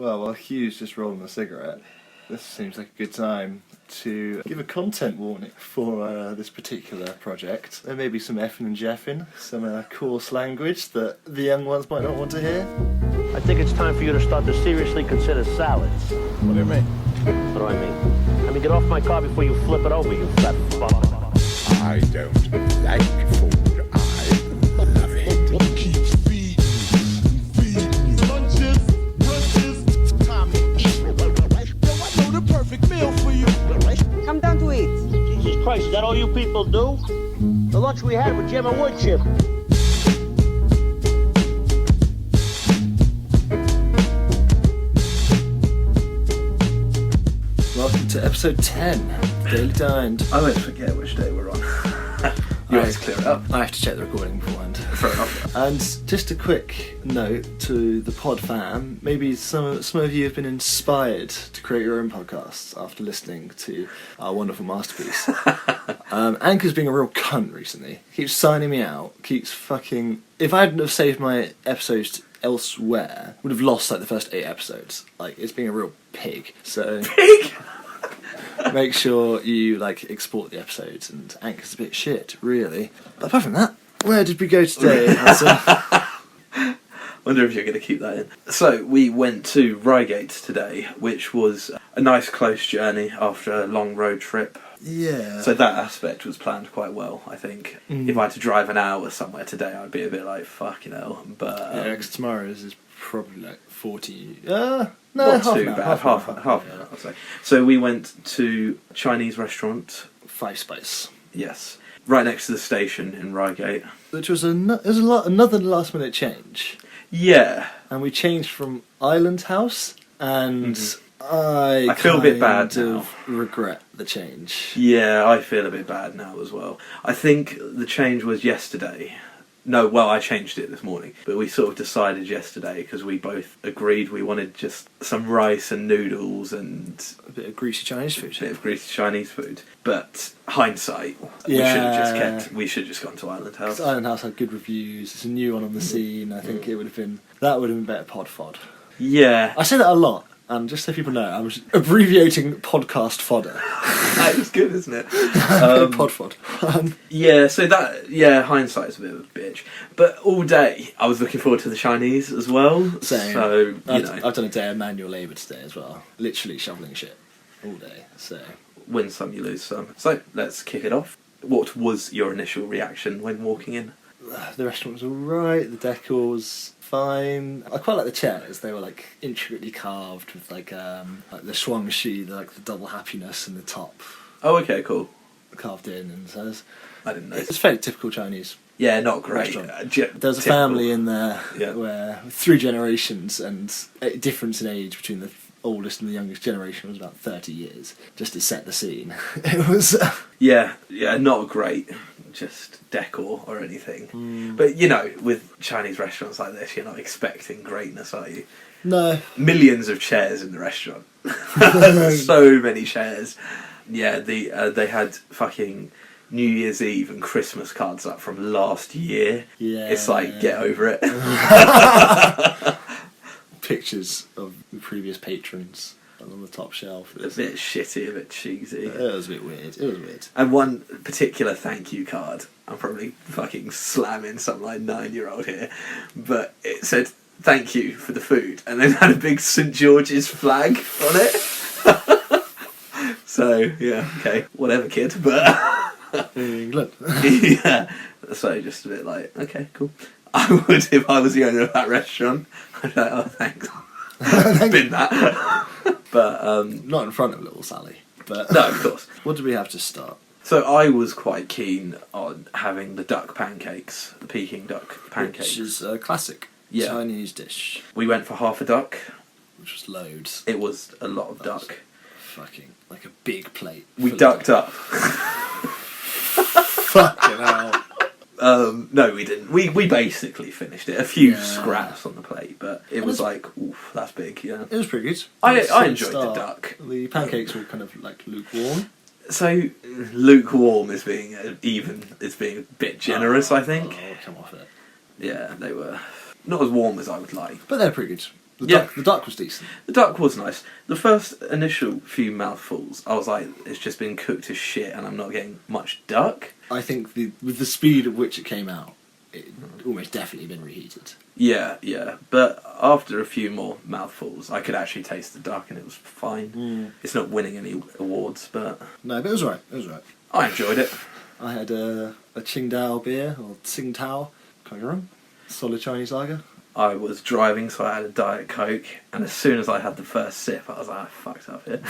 Well, while Hugh's just rolling a cigarette, this seems like a good time to give a content warning for this particular project. There may be some effing and jeffing, some coarse language that the young ones might not want to hear. I think it's time for you to start to seriously consider salads. What do you mean? What do I mean? I mean, get off my car before you flip it over, you fat fuck. I don't like food. I love it. Keep feeding. Lunches, time to eat. Yo, I know the perfect meal for you. Come down to eat. Jesus Christ, is that all you people do? The lunch we had with Jim and Wood Chip. Welcome to episode 10, Daily Dined. I won't forget which day we're on. You have to clear it up. I have to check the recording beforehand. Fair enough. And just a quick note to the pod fam, maybe some of you have been inspired to create your own podcasts after listening to our wonderful masterpiece. Anchor's being a real cunt recently. Keeps signing me out, keeps fucking... If I hadn't have saved my episodes elsewhere, would have lost like the first 8 episodes. Like, it's being a real pig. So... Pig! Make sure you export the episodes, and Anchor's a bit shit, really. But apart from that, where did we go today, Hanson? Wonder if you're going to keep that in. So, we went to Reigate today, which was a nice close journey after a long road trip. Yeah. So that aspect was planned quite well, I think. If I had to drive an hour somewhere today, I'd be a bit like, fucking hell. But, yeah, because tomorrow's is probably like 40... not half too an hour, bad. Half an hour, I'd say. So we went to a Chinese restaurant. 5 Spice. Yes. Right next to the station in Reigate. Which was another last minute change. Yeah. And we changed from Island House, and I feel a bit bad now. Regret the change. Yeah, I feel a bit bad now as well. I think the change was yesterday. No, well, I changed it this morning. But we sort of decided yesterday, because we both agreed we wanted just some rice and noodles and... A bit of greasy Chinese food. A bit of greasy Chinese food. But hindsight, we should have just gone to Island House. Island House had good reviews. It's a new one on the scene. I think that would have been better pod fod. Yeah. I say that a lot. And just so people know, I was abbreviating podcast fodder. That is good, isn't it? Podfod. Hindsight's a bit of a bitch. But all day, I was looking forward to the Chinese as well. Same. So, I've done a day of manual labour today as well. Literally shoveling shit all day. So win some, you lose some. So, let's kick it off. What was your initial reaction when walking in? The restaurant was alright, the decor was fine. I quite like the chairs. They were intricately carved with the shuang shi, the double happiness in the top. Oh, okay, cool. Carved in, and so I didn't know. It's fairly typical Chinese. Yeah, not great. There's a family in there where 3 generations, and a difference in age between the oldest and the youngest generation was about 30 years, just to set the scene. It was... Yeah, not great. Just decor or anything. But, with Chinese restaurants like this, you're not expecting greatness, are you? No. Millions of chairs in the restaurant. So many chairs. Yeah, they had fucking New Year's Eve and Christmas cards up from last year. Yeah. It's like, get over it. Pictures of the previous patrons on the top shelf. A bit shitty, a bit cheesy. It was a bit weird. It was weird. And one particular thank you card, I'm probably fucking slamming some 9-year-old here, but it said, thank you for the food, and then had a big St. George's flag on it. So, yeah, okay, whatever, kid, but... England. Yeah, so just a bit like, okay, cool. I would, if I was the owner of that restaurant, I'd be like, oh, thanks. Been that. But, not in front of little Sally, but... No, of course. What did we have to start? So I was quite keen on having the duck pancakes, the Peking duck pancakes. Which is a classic Chinese dish. We went for half a duck. Which was loads. It was a lot of duck. Fucking, like a big plate. We ducked up. Fucking hell. No, we didn't. We basically finished it. A few scraps on the plate, but it was like, oof, that's big, yeah. It was pretty good. I enjoyed the duck. The pancakes were kind of lukewarm. So, lukewarm is being a bit generous, I think. Oh, come off it. Yeah, they were not as warm as I would like. But they're pretty good. The duck was decent. The duck was nice. The first initial few mouthfuls, I was like, it's just been cooked as shit and I'm not getting much duck. I think with the speed at which it came out, it almost definitely been reheated. Yeah. But after a few more mouthfuls, I could actually taste the duck and it was fine. It's not winning any awards, but... No, but it was alright. It was alright. I enjoyed it. I had a Qingdao beer, or Tsingtao, can't go wrong. Solid Chinese lager. I was driving, so I had a Diet Coke, and as soon as I had the first sip, I was like, I fucked up here.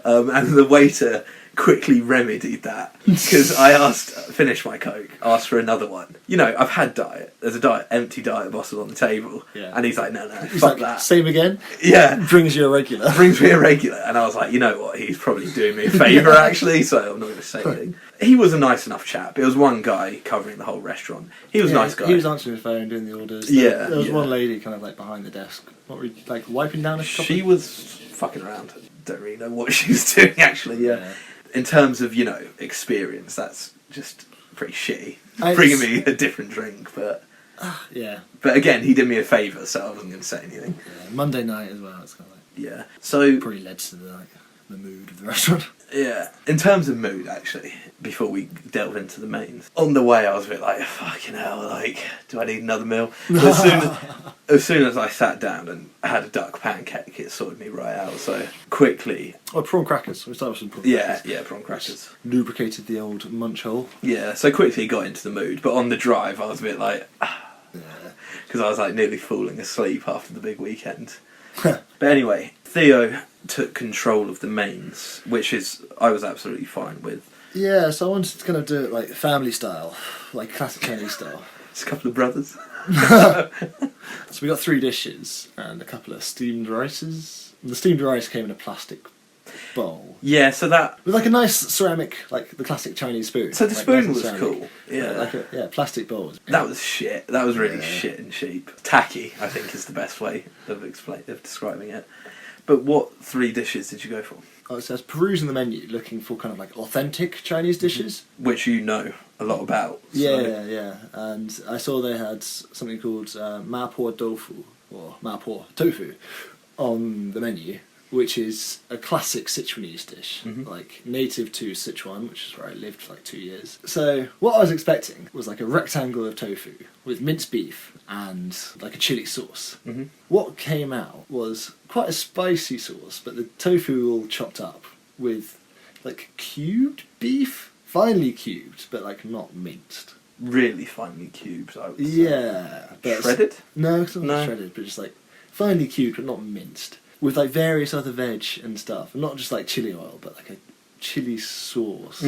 And the waiter quickly remedied that, because I finished my Coke, asked for another one. You know, I've had Diet. There's a empty Diet bottle on the table, and he's like, no, fuck that. Same again? Yeah. Brings you a regular. Brings me a regular. And I was like, you know what, he's probably doing me a favour, actually, so I'm not going to say anything. He was a nice enough chap. It was one guy covering the whole restaurant. He was a nice guy. He was answering his phone, doing the orders. There was one lady kind of like behind the desk, not really, like wiping down a couple. She was fucking around. Don't really know what she was doing, actually, yeah. In terms of, you know, experience, that's just pretty shitty. Bringing me a different drink, but... yeah. But again, he did me a favour, so I wasn't going to say anything. Yeah, Monday night as well, it's kind of like... Yeah, so... Probably led to the mood of the restaurant. Yeah, in terms of mood, actually, before we delve into the mains, on the way I was a bit like, fucking hell, like, do I need another meal? But as soon as I sat down and had a duck pancake, it sorted me right out, so quickly... Oh, prawn crackers. We started with some prawn crackers. Yeah, prawn crackers. Lubricated the old munch hole. Yeah, so quickly got into the mood, but on the drive I was a bit like... Because I was like nearly falling asleep after the big weekend. But anyway, Theo took control of the mains, which I was absolutely fine with. Yeah, so I wanted to kind of do it like family style, like classic Chinese style. It's a couple of brothers. So we got 3 dishes and a couple of steamed rices. The steamed rice came in a plastic bowl. Yeah, so that... With like a nice ceramic, like the classic Chinese spoon. So the like spoon was ceramic, cool. Yeah. Like plastic bowls. That was shit. That was really shit and cheap. Tacky, I think, is the best way of describing it. But what 3 dishes did you go for? So I was perusing the menu, looking for kind of like authentic Chinese dishes. Which you know a lot about. So. Yeah. And I saw they had something called ma po tofu, or ma po tofu, on the menu, which is a classic Sichuanese dish, like native to Sichuan, which is where I lived for like 2 years. So what I was expecting was like a rectangle of tofu with minced beef and like a chili sauce. What came out was quite a spicy sauce, but the tofu all chopped up with like cubed beef, finely cubed, but like not minced. Really finely cubed, I would say. Yeah. Shredded? No, it's not shredded, but just like finely cubed, but not minced. With like various other veg and stuff, not just like chili oil, but like a chili sauce.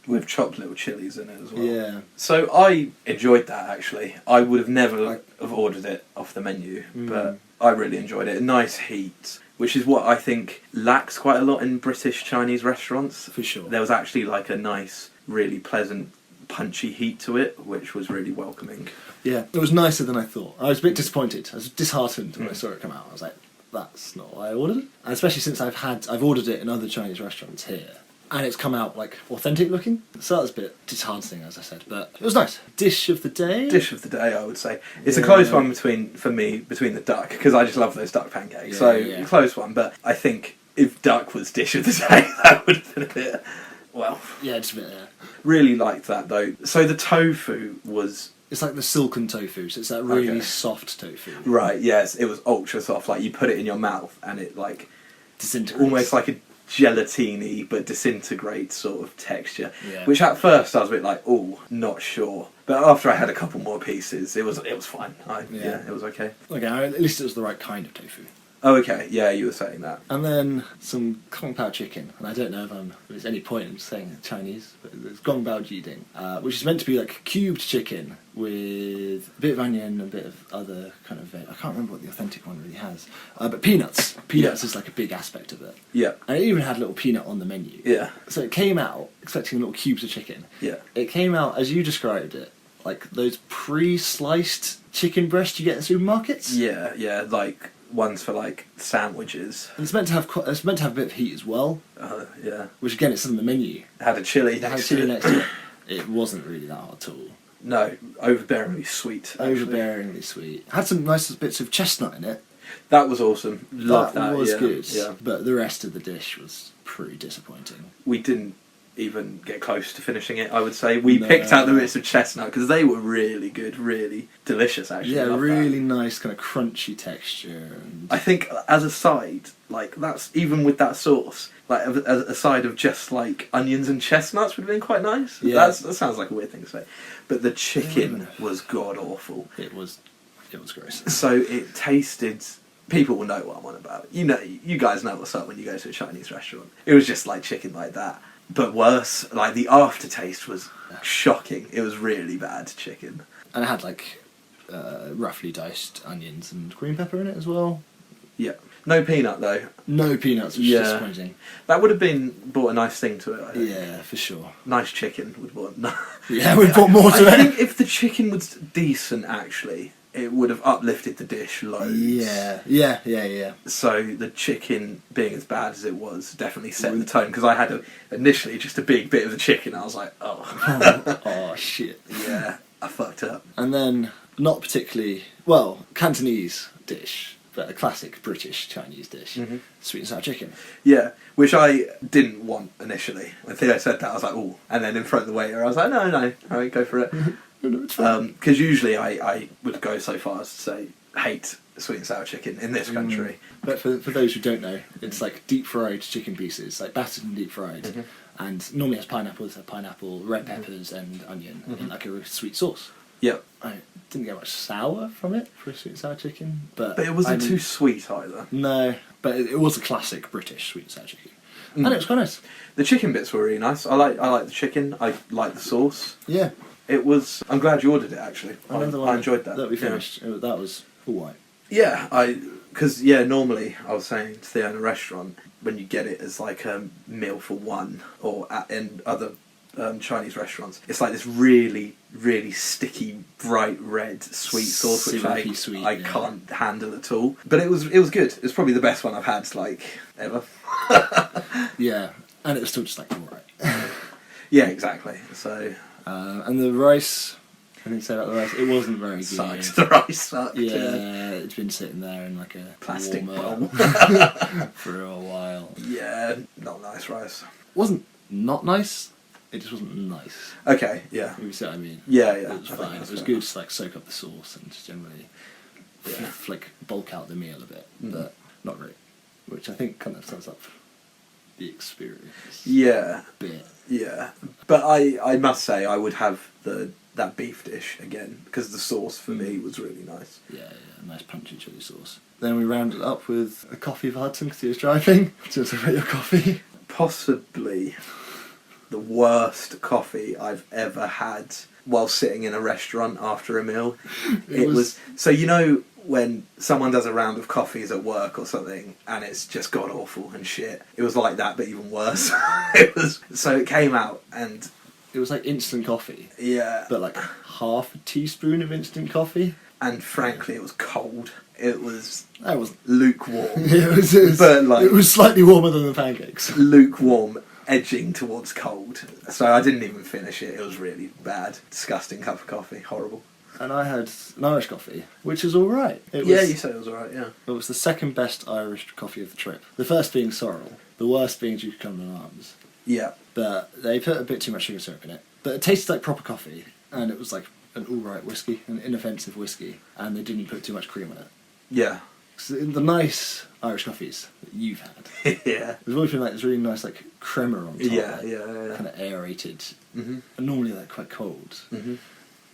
With chopped little chilies in it as well. Yeah. So I enjoyed that, actually. I would have never have ordered it off the menu, but I really enjoyed it. A nice heat, which is what I think lacks quite a lot in British Chinese restaurants. For sure. There was actually like a nice, really pleasant, punchy heat to it, which was really welcoming. Yeah, it was nicer than I thought. I was a bit disappointed. I was disheartened when I saw it come out. I was like, that's not what I ordered. And especially since I've ordered it in other Chinese restaurants here, and it's come out like authentic looking. So that was a bit disheartening, as I said, but it was nice. Dish of the day? Dish of the day, I would say. It's a close one between the duck, because I just love those duck pancakes. A close one, but I think if duck was dish of the day, that would have been a bit, well... Yeah, just a bit, Really liked that, though. So the tofu was... It's like the silken tofu, so it's that really soft tofu. Right, yes, it was ultra soft. Like, you put it in your mouth and it, like... disintegrates. Almost like a gelatine-y, but disintegrates sort of texture. Yeah. Which at first I was a bit like, oh, not sure. But after I had a couple more pieces, it was fine. Yeah, it was okay. Okay, at least it was the right kind of tofu. Oh, okay. Yeah, you were saying that. And then some Kung Pao chicken. And I don't know if there's any point in saying Chinese, but it's Gong Bao Jiding, which is meant to be like cubed chicken with a bit of onion, a bit of other kind of veg. I can't remember what the authentic one really has. But peanuts. Peanuts is like a big aspect of it. Yeah. And it even had a little peanut on the menu. Yeah. So it came out expecting little cubes of chicken. Yeah. It came out, as you described it, like those pre-sliced chicken breasts you get in supermarkets. Yeah, like... ones for like sandwiches. And it's meant to have a bit of heat as well. Yeah. Which again, it's on the menu. It had a chili next to it. It wasn't really that hot at all. No, overbearingly sweet. Actually. Overbearingly sweet. Had some nice bits of chestnut in it. That was awesome. Loved that. That was yeah. good. Yeah. But the rest of the dish was pretty disappointing. We didn't even get close to finishing it, I would say. We No. picked out the bits of chestnut because they were really good, really delicious, actually. Yeah, Loved really that. nice kind of crunchy texture. And I think as a side, like, that's, even with that sauce, like, as a side of just, like, onions and chestnuts would have been quite nice. Yeah. That sounds like a weird thing to say. But the chicken was god-awful. it was gross. So it tasted... People will know what I'm on about. You know, you guys know what's up when you go to a Chinese restaurant. It was just like chicken like that. But worse, like the aftertaste was shocking. It was really bad chicken. And it had like roughly diced onions and green pepper in it as well. Yeah. No peanut though. No peanuts, which is Yeah. disappointing. That would have brought a nice thing to it, I think. Yeah, for sure. Nice chicken would brought... Yeah, we bought more to I it. think if the chicken was decent, actually, it would have uplifted the dish loads. Yeah. So the chicken being as bad as it was definitely set the tone, because I had initially just a big bit of the chicken. I was like, oh. Oh, shit. Yeah, I fucked up. And then, not particularly, well, Cantonese dish, but a classic British Chinese dish, sweet and sour chicken. Yeah, which I didn't want initially. When Theo said that, I was like, oh. And then in front of the waiter, I was like, no, all right, go for it. Because usually I would go so far as to say, hate sweet and sour chicken in this country. But for those who don't know, it's like deep fried chicken pieces, like battered and deep fried, and normally has pineapple, red peppers, and onion in like a sweet sauce. Yep. I didn't get much sour from it for a sweet and sour chicken, but But it wasn't too sweet either. No, but it was a classic British sweet and sour chicken, and it was quite nice. The chicken bits were really nice. I like the chicken. I like the sauce. Yeah, It was. I'm glad you ordered it. Actually, another I one enjoyed that. That we Yeah. finished. That was all right. Yeah, because normally I was saying to Theo in a restaurant, when you get it as like a meal for one, or in other Chinese restaurants, it's like this really, really sticky, bright red sweet sauce, which Syrupy sweet, I yeah. can't handle at all. But it was good. It's probably the best one I've had like ever. Yeah, and it was still just like all right. Yeah, exactly. So And the rice, I didn't say about the rice. It wasn't very good. sucked. The rice sucked. Yeah, it's been sitting there in like a Plastic warmer bowl. for a while. Yeah, not nice rice. Wasn't not nice. It just wasn't nice. Okay, yeah. You see what I mean? Yeah. It was I think fine. It that's was fair good enough. to like soak up the sauce and just generally like bulk out the meal a bit, but not great. Which I think kind of sums up the experience. Yeah. A bit. Yeah, but I must say I would have that beef dish again, because the sauce for me was really nice. Yeah, nice punchy chili sauce. Then we rounded up with a coffee for Hudson because he was driving. Just rate your coffee. Possibly the worst coffee I've ever had while sitting in a restaurant after a meal. It was so, you know, when someone does a round of coffees at work or something and it's just god awful and shit. It was like that, but even worse. It came out and It was like instant coffee, yeah, but like half a teaspoon of instant coffee. and frankly it was cold. It was That was lukewarm. it was But, like- it was slightly warmer than the pancakes. Lukewarm, edging towards cold. So I didn't even finish it. It was really bad. Disgusting cup of coffee. Horrible. And I had an Irish coffee, which is all right. It was, Yeah, you said it was alright, yeah. It was the second best Irish coffee of the trip. The first being Sorrel, the worst being Duke of Cumberland Arms. Yeah. But they put a bit too much sugar syrup in it. But it tasted like proper coffee, and it was like an all-right whiskey, an inoffensive whiskey, and they didn't put too much cream on it. Yeah. So in the nice Irish coffees that you've had, Yeah. there's always been like this really nice like crema on top, Yeah, like, yeah. kind of aerated, Mm-hmm. and normally like quite cold, Mm-hmm.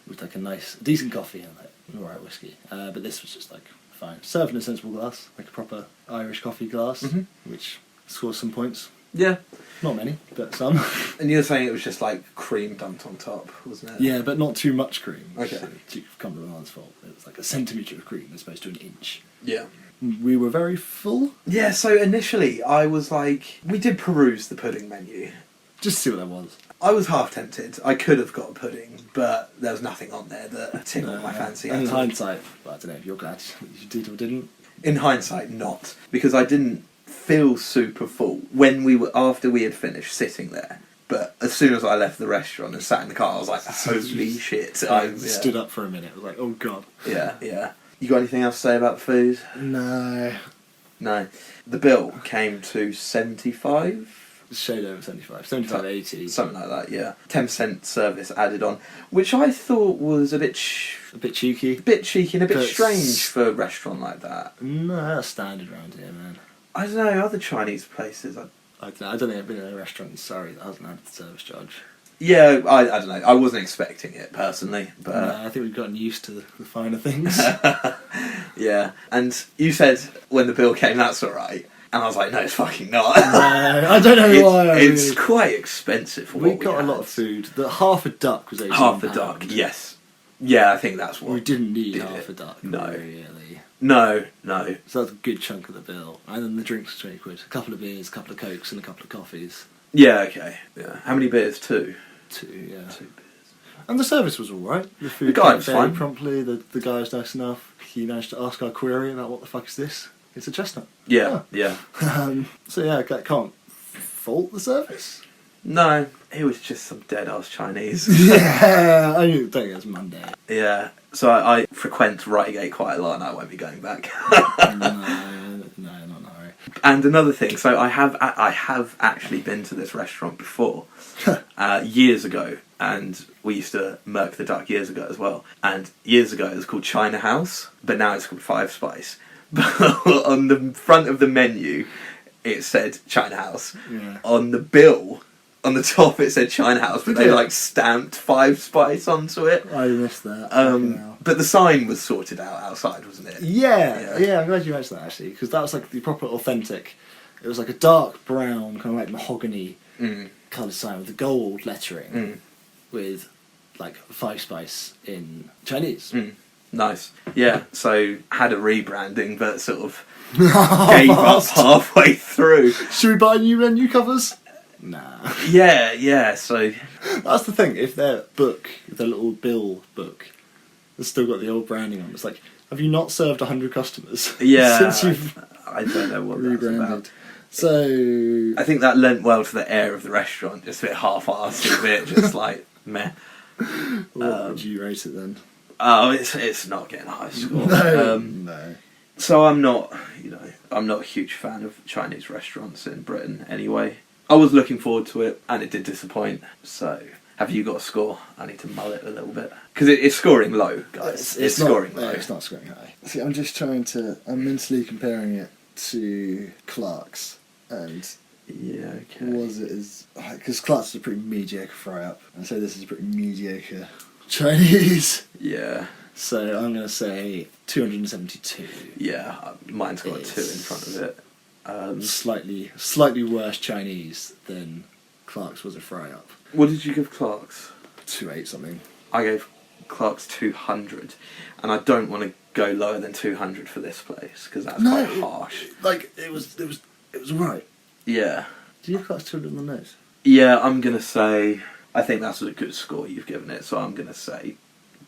with like a nice, decent coffee and like an alright whiskey. But this was just like fine, served in a sensible glass, like a proper Irish coffee glass, Mhm. which scores some points. Yeah. Not many, but some. And you were saying it was just like cream dumped on top, wasn't it? Yeah, but not too much cream. Okay. So Duke of Cumberland Arms' fault. It was like a centimetre of cream as opposed to an inch. Yeah. We were very full. Yeah, so initially I was like, we did peruse the pudding menu. Just to see what that was. I was half tempted. I could have got a pudding, but there was nothing on there that tickled my fancy. And in at all. hindsight, well, I don't know if you're glad you did or didn't. In hindsight, not, because I didn't feel super full when after we had finished sitting there. But as soon as I left the restaurant and sat in the car, I was like, holy shit. I stood up for a minute. I was like, oh god. Yeah. You got anything else to say about the food? No. No. The bill came to 75? Shade over 75. 75, 80. Something like that, yeah. 10% service added on, which I thought was a bit... a bit cheeky. A bit cheeky and a bit But strange for a restaurant like that. No, that's standard around here, man. I don't know, other Chinese places... I don't think I've been in a restaurant in Surrey that hasn't had the service charge. Yeah, I don't know. I wasn't expecting it, personally. But No, I think we've gotten used to the finer things. yeah. And you said when the bill came, that's alright. And I was like, no, it's fucking not. No, I don't know why. It's quite expensive for we what we got had. a lot of food. The half a duck was £18. Half a duck, yes. Yeah, I think that's what... We didn't need did half it. a duck, No. really. No. So that's a good chunk of the bill. And then the drinks were 20 quid. A couple of beers, a couple of cokes, and a couple of coffees. Yeah, okay. Yeah. How many beers? 2? 2, yeah. 2 beers. And the service was alright. The food The guy came was fairly fine. promptly. The guy was nice enough. He managed to ask our query about what the fuck is this? It's a chestnut. Yeah. So yeah, I can't fault the service. No, it was just some dead-ass Chinese. Yeah, I don't think it's Monday. Yeah. So I frequent Reigate quite a lot and I won't be going back. No, not in a hurry. And another thing, so I have actually been to this restaurant before, years ago, and we used to murk the duck years ago as well. And years ago it was called China House, but now it's called Five Spice. But on the front of the menu, it said China House. Yeah. On the bill, on the top, it said China House, but Did they it? like stamped Five Spice onto it. I missed that. Fucking hell. But the sign was sorted out outside, wasn't it? Yeah, I'm glad you mentioned that actually, because that was like the proper authentic. It was like a dark brown, kind of like mahogany coloured sign with the gold lettering, with like Five Spice in Chinese. Nice. Yeah, so had a rebranding, but sort of gave up halfway through. Should we buy new menu covers? Nah. Yeah, so... That's the thing, if their book, their little bill book, has still got the old branding on, it's like, have you not served 100 customers Yeah, since you've I don't know what that's rebranded? about. So... I think that lent well to the air of the restaurant, just a bit half-assed, a bit just like, meh. What would you rate it then? Oh, it's not getting a high score. No. So I'm not a huge fan of Chinese restaurants in Britain anyway. I was looking forward to it, and it did disappoint. So, have you got a score? I need to mull it a little bit. Because it's scoring low, guys. It's scoring low. No, it's not scoring high. See, I'm just I'm mentally comparing it to Clark's, and Yeah, okay. was it as... Because Clark's is a pretty mediocre fry-up, and so this is a pretty mediocre Chinese. Yeah. So I'm going to say 272. Yeah, mine's got a 2 in front of it. Slightly worse Chinese than Clark's was a fry-up. What did you give Clark's? 2.8 something. I gave Clark's 200, and I don't want to go lower than 200 for this place, because that's quite harsh. Like, it was right. Yeah. Do you have Clark's 200 on the nose? Yeah, I'm going to say... I think that's a good score you've given it, so I'm going to say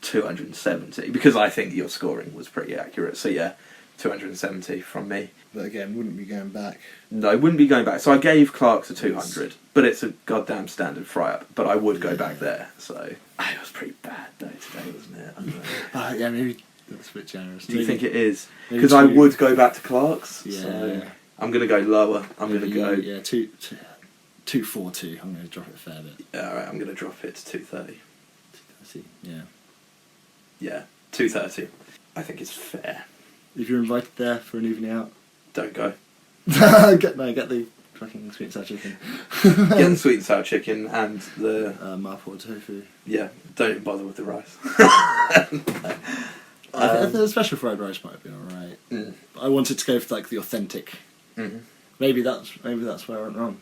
270, because I think your scoring was pretty accurate. So yeah, 270 from me. But again, wouldn't be going back. No, I wouldn't be going back. So I gave Clark's a 200, but it's a goddamn standard fry-up, but I would go back there. So it was pretty bad though today, wasn't it? I don't know. Yeah, maybe that's a bit generous. Do you think it is? maybe Because I 2. would go back to Clark's. Yeah. So I'm going to go lower. I'm going to go... Yeah, 242. I'm going to drop it a fair bit. Yeah, alright, I'm going to drop it to 230. 230, yeah. Yeah, 230. I think it's fair. If you're invited there for an evening out, Don't go. get the fucking sweet and sour chicken. Get the sweet and sour chicken and the... Mapo tofu. Yeah, don't bother with the rice. I think the special fried rice might have been alright. Mm. I wanted to go for like the authentic. Mm-hmm. Maybe that's where I went wrong.